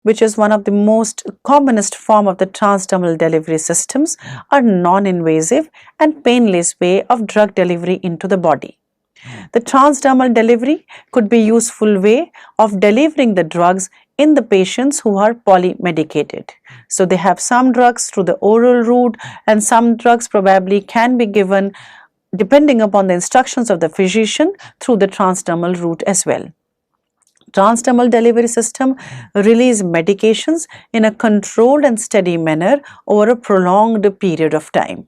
which is one of the most commonest form of the transdermal delivery systems, are non-invasive and painless way of drug delivery into the body. The transdermal delivery could be a useful way of delivering the drugs in the patients who are polymedicated. So they have some drugs through the oral route and some drugs probably can be given depending upon the instructions of the physician through the transdermal route as well. Transdermal delivery system release medications in a controlled and steady manner over a prolonged period of time.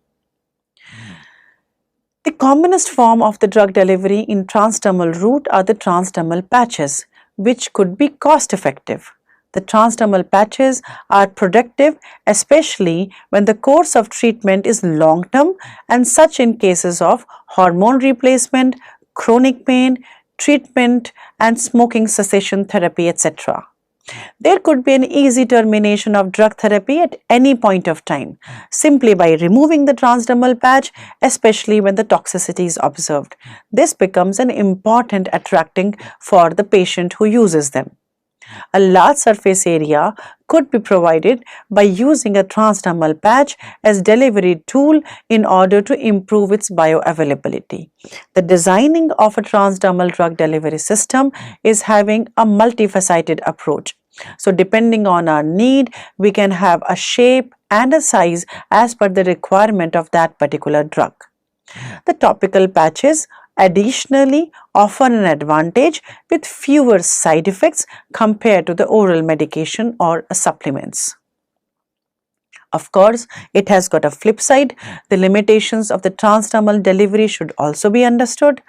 The commonest form of the drug delivery in transdermal route are the transdermal patches, which could be cost effective. The transdermal patches are productive, especially when the course of treatment is long term, and such in cases of hormone replacement, chronic pain, treatment and smoking cessation therapy, etc. There could be an easy termination of drug therapy at any point of time, simply by removing the transdermal patch, especially when the toxicity is observed. This becomes an important attracting for the patient who uses them. A large surface area could be provided by using a transdermal patch as delivery tool in order to improve its bioavailability. The designing of a transdermal drug delivery system is having a multifaceted approach. So depending on our need, we can have a shape and a size as per the requirement of that particular drug. The topical patches additionally offer an advantage with fewer side effects compared to the oral medication or supplements. Of course, it has got a flip side. The limitations of the transdermal delivery should also be understood.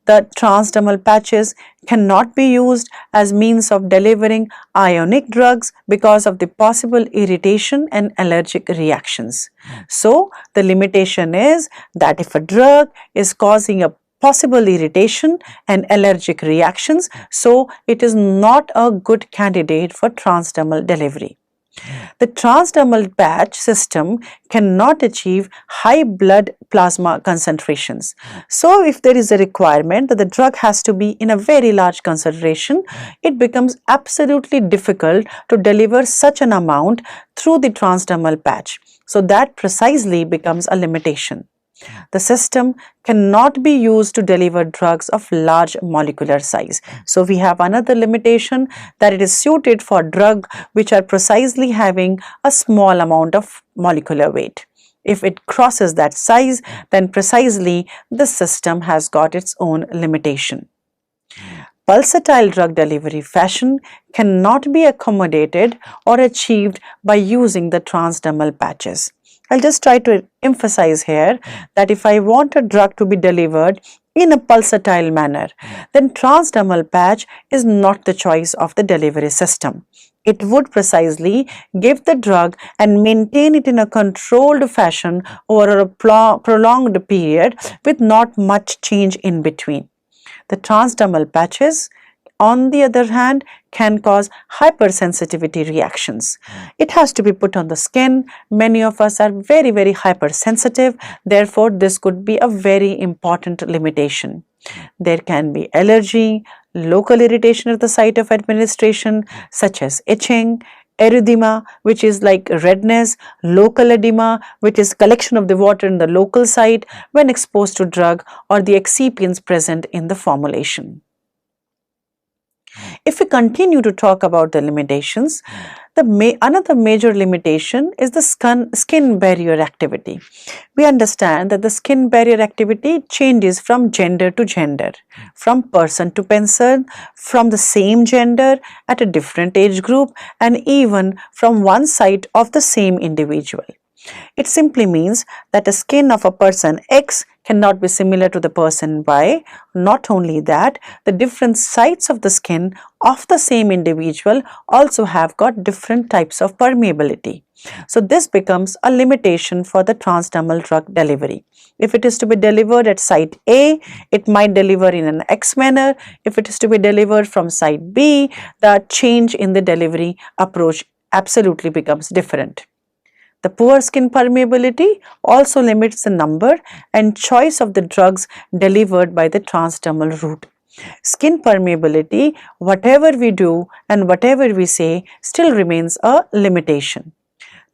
The transdermal patches cannot be used as means of delivering ionic drugs because of the possible irritation and allergic reactions. So, the limitation is that if a drug is causing a possible irritation and allergic reactions, so it is not a good candidate for transdermal delivery. The transdermal patch system cannot achieve high blood plasma concentrations. So if there is a requirement that the drug has to be in a very large concentration, it becomes absolutely difficult to deliver such an amount through the transdermal patch. So that precisely becomes a limitation. The system cannot be used to deliver drugs of large molecular size. So we have another limitation, that it is suited for drugs which are precisely having a small amount of molecular weight. If it crosses that size, then precisely the system has got its own limitation. Pulsatile drug delivery fashion cannot be accommodated or achieved by using the transdermal patches. I'll just try to emphasize here that if I want a drug to be delivered in a pulsatile manner, then transdermal patch is not the choice of the delivery system. It would precisely give the drug and maintain it in a controlled fashion over a prolonged period with not much change in between. The transdermal patches, on the other hand, can cause hypersensitivity reactions. It has to be put on the skin. Many of us are very, very hypersensitive. Therefore, this could be a very important limitation. There can be allergy, local irritation at the site of administration, such as itching, erythema, which is like redness, local edema, which is collection of the water in the local site when exposed to drug, or the excipients present in the formulation. If we continue to talk about the limitations, another major limitation is the skin barrier activity. We understand that the skin barrier activity changes from gender to gender, from person to person, from the same gender at a different age group, and even from one side of the same individual. It simply means that the skin of a person X cannot be similar to the person Y. Not only that, the different sides of the skin of the same individual also have got different types of permeability. So this becomes a limitation for the transdermal drug delivery. If it is to be delivered at site A, it might deliver in an X manner. If it is to be delivered from site B, the change in the delivery approach absolutely becomes different. The poor skin permeability also limits the number and choice of the drugs delivered by the transdermal route. Skin permeability, whatever we do and whatever we say, still remains a limitation.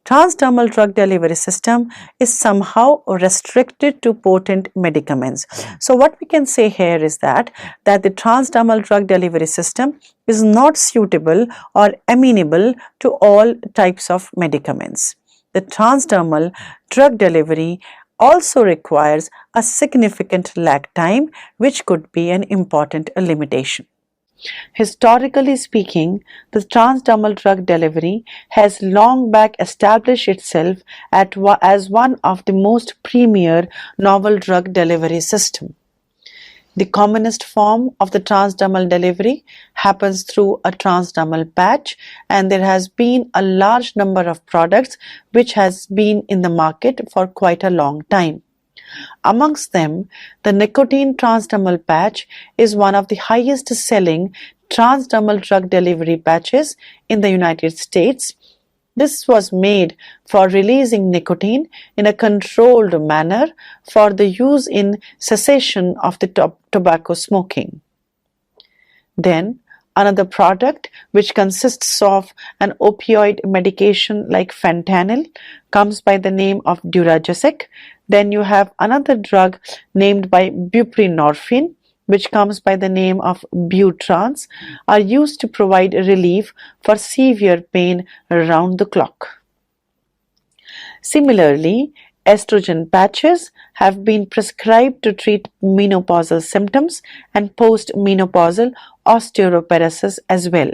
Transdermal drug delivery system is somehow restricted to potent medicaments. So what we can say here is that the transdermal drug delivery system is not suitable or amenable to all types of medicaments. The transdermal drug delivery also requires a significant lag time, which could be an important limitation. Historically speaking, the transdermal drug delivery has long back established itself as one of the most premier novel drug delivery systems. The commonest form of the transdermal delivery happens through a transdermal patch, and there has been a large number of products which has been in the market for quite a long time. Amongst them, the nicotine transdermal patch is one of the highest selling transdermal drug delivery patches in the United States. This was made for releasing nicotine in a controlled manner for the use in cessation of the tobacco smoking. Then, another product which consists of an opioid medication like fentanyl comes by the name of Duragesic. Then you have another drug named by buprenorphine, which comes by the name of Butrans, are used to provide relief for severe pain around the clock. Similarly, estrogen patches have been prescribed to treat menopausal symptoms and postmenopausal osteoporosis as well.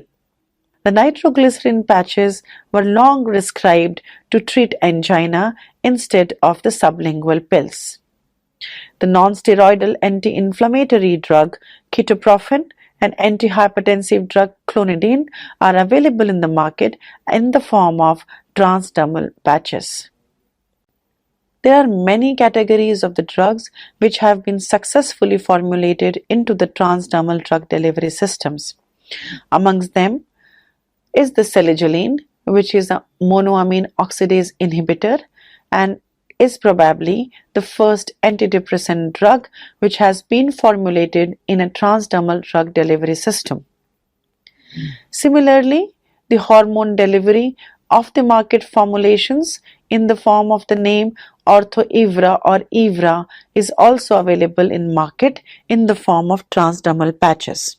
The nitroglycerin patches were long prescribed to treat angina instead of the sublingual pills. The non-steroidal anti-inflammatory drug ketoprofen and antihypertensive drug clonidine are available in the market in the form of transdermal patches. There are many categories of the drugs which have been successfully formulated into the transdermal drug delivery systems. Amongst them is the selegiline, which is a monoamine oxidase inhibitor and is probably the first antidepressant drug which has been formulated in a transdermal drug delivery system. Similarly, the hormone delivery of the market formulations in the form of the name Ortho-Evra or Evra is also available in market in the form of transdermal patches.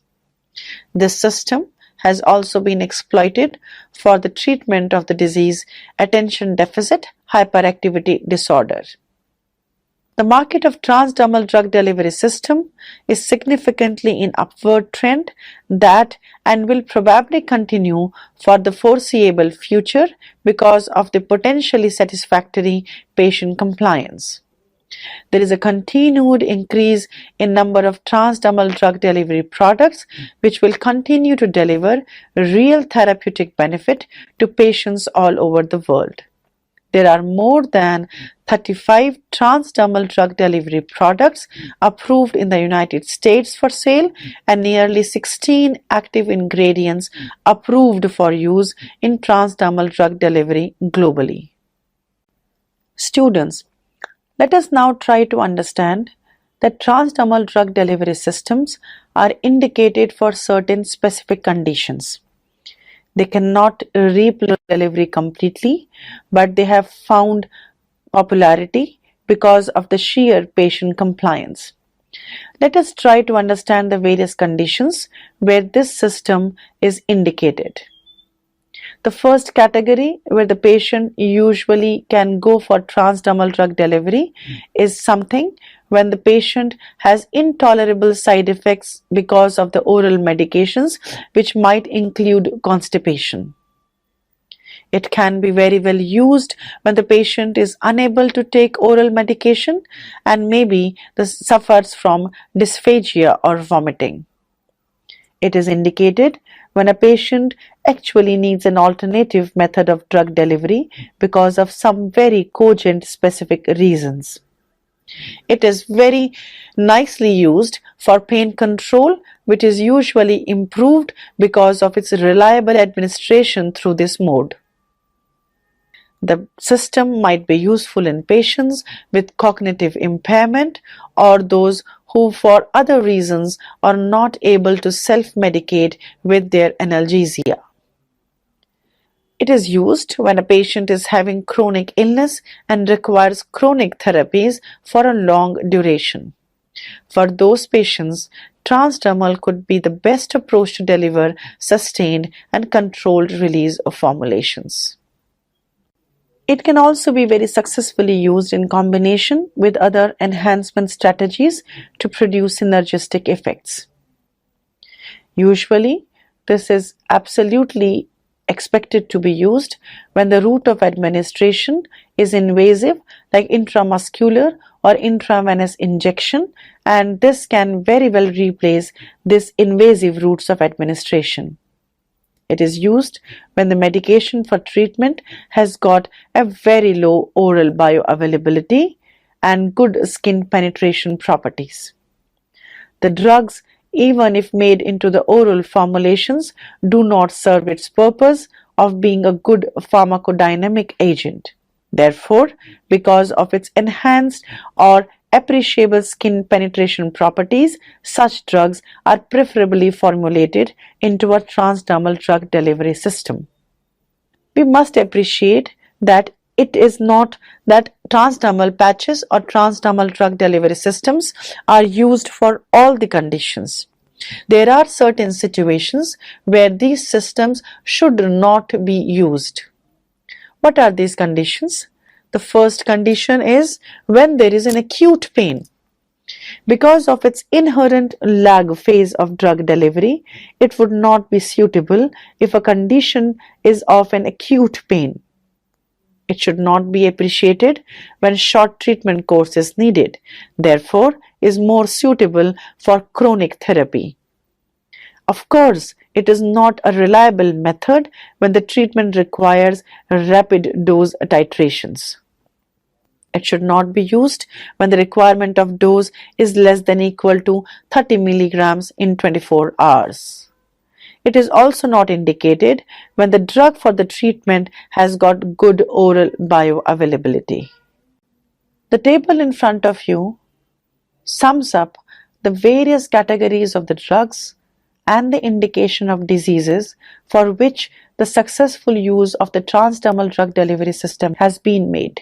This system has also been exploited for the treatment of the disease attention deficit hyperactivity disorder. The market of transdermal drug delivery system is significantly in upward trend that and will probably continue for the foreseeable future because of the potentially satisfactory patient compliance. There is a continued increase in number of transdermal drug delivery products which will continue to deliver real therapeutic benefit to patients all over the world. There are more than 35 transdermal drug delivery products approved in the United States for sale and nearly 16 active ingredients approved for use in transdermal drug delivery globally. Students, let us now try to understand that transdermal drug delivery systems are indicated for certain specific conditions. They cannot replace delivery completely, but they have found popularity because of the sheer patient compliance. Let us try to understand the various conditions where this system is indicated. The first category where the patient usually can go for transdermal drug delivery is something when the patient has intolerable side effects because of the oral medications, which might include constipation. It can be very well used when the patient is unable to take oral medication and maybe suffers from dysphagia or vomiting. It is indicated when a patient actually needs an alternative method of drug delivery because of some very cogent specific reasons. It is very nicely used for pain control, which is usually improved because of its reliable administration through this mode. The system might be useful in patients with cognitive impairment or those who for other reasons are not able to self-medicate with their analgesia. It is used when a patient is having chronic illness and requires chronic therapies for a long duration. For those patients, transdermal could be the best approach to deliver sustained and controlled release of formulations. It can also be very successfully used in combination with other enhancement strategies to produce synergistic effects. Usually, this is absolutely expected to be used when the route of administration is invasive, like intramuscular or intravenous injection, and this can very well replace these invasive routes of administration. It is used when the medication for treatment has got a very low oral bioavailability and good skin penetration properties. The drugs, even if made into the oral formulations, do not serve its purpose of being a good pharmacodynamic agent. Therefore, because of its enhanced or appreciable skin penetration properties, such drugs are preferably formulated into a transdermal drug delivery system. We must appreciate that it is not that transdermal patches or transdermal drug delivery systems are used for all the conditions. There are certain situations where these systems should not be used. What are these conditions? The first condition is when there is an acute pain. Because of its inherent lag phase of drug delivery, it would not be suitable if a condition is of an acute pain. It should not be appreciated when short treatment course is needed, therefore is more suitable for chronic therapy. Of course, it is not a reliable method when the treatment requires rapid dose titrations. It should not be used when the requirement of dose is less than equal to 30 milligrams in 24 hours. It is also not indicated when the drug for the treatment has got good oral bioavailability. The table in front of you sums up the various categories of the drugs and the indication of diseases for which the successful use of the transdermal drug delivery system has been made.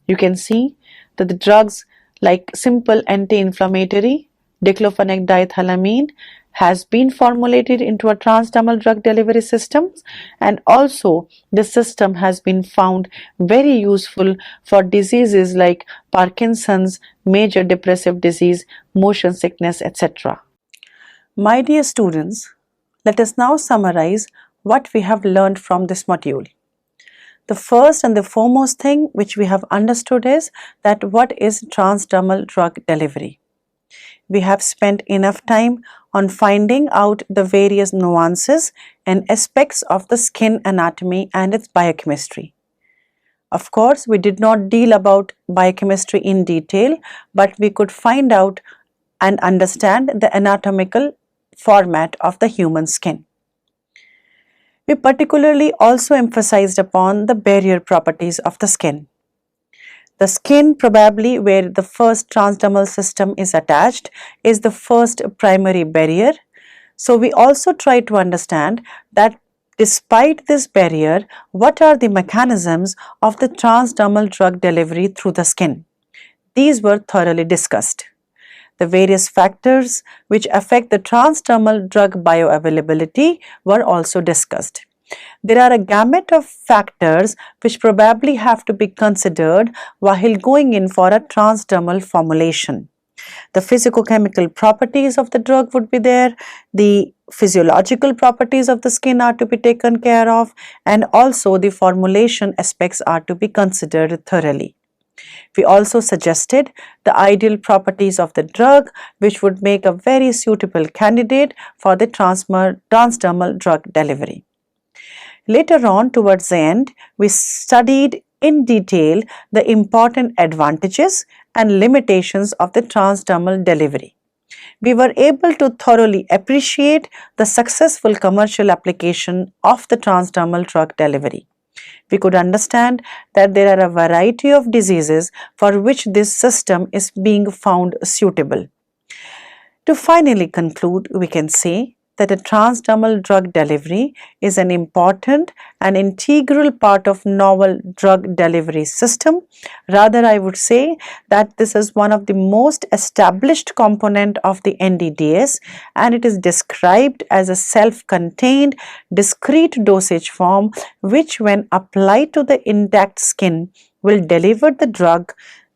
You can see that the drugs like simple anti-inflammatory, diclofenac diethylamine, has been formulated into a transdermal drug delivery system, and also the system has been found very useful for diseases like Parkinson's, major depressive disease, motion sickness, etc. My dear students, let us now summarize what we have learned from this module. The first and the foremost thing which we have understood is that what is transdermal drug delivery. We have spent enough time on finding out the various nuances and aspects of the skin anatomy and its biochemistry. Of course, we did not deal about biochemistry in detail, but we could find out and understand the anatomical format of the human skin. We particularly also emphasized upon the barrier properties of the skin. The skin, probably where the first transdermal system is attached, is the first primary barrier. So we also try to understand that despite this barrier, what are the mechanisms of the transdermal drug delivery through the skin? These were thoroughly discussed. The various factors which affect the transdermal drug bioavailability were also discussed. There are a gamut of factors which probably have to be considered while going in for a transdermal formulation. The physicochemical properties of the drug would be there, the physiological properties of the skin are to be taken care of, and also the formulation aspects are to be considered thoroughly. We also suggested the ideal properties of the drug which would make a very suitable candidate for the transdermal drug delivery. Later on, towards the end, we studied in detail the important advantages and limitations of the transdermal delivery. We were able to thoroughly appreciate the successful commercial application of the transdermal drug delivery. We could understand that there are a variety of diseases for which this system is being found suitable. To finally conclude, we can say that a transdermal drug delivery is an important and integral part of novel drug delivery system. Rather, I would say that this is one of the most established component of the NDDS, and it is described as a self-contained discrete dosage form which, when applied to the intact skin, will deliver the drug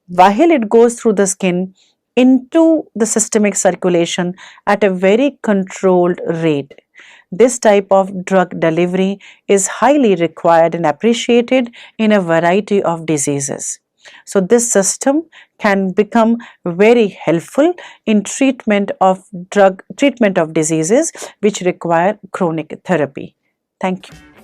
while it goes through the skin into the systemic circulation at a very controlled rate. This type of drug delivery is highly required and appreciated in a variety of diseases. So this system can become very helpful in treatment of diseases which require chronic therapy. Thank you.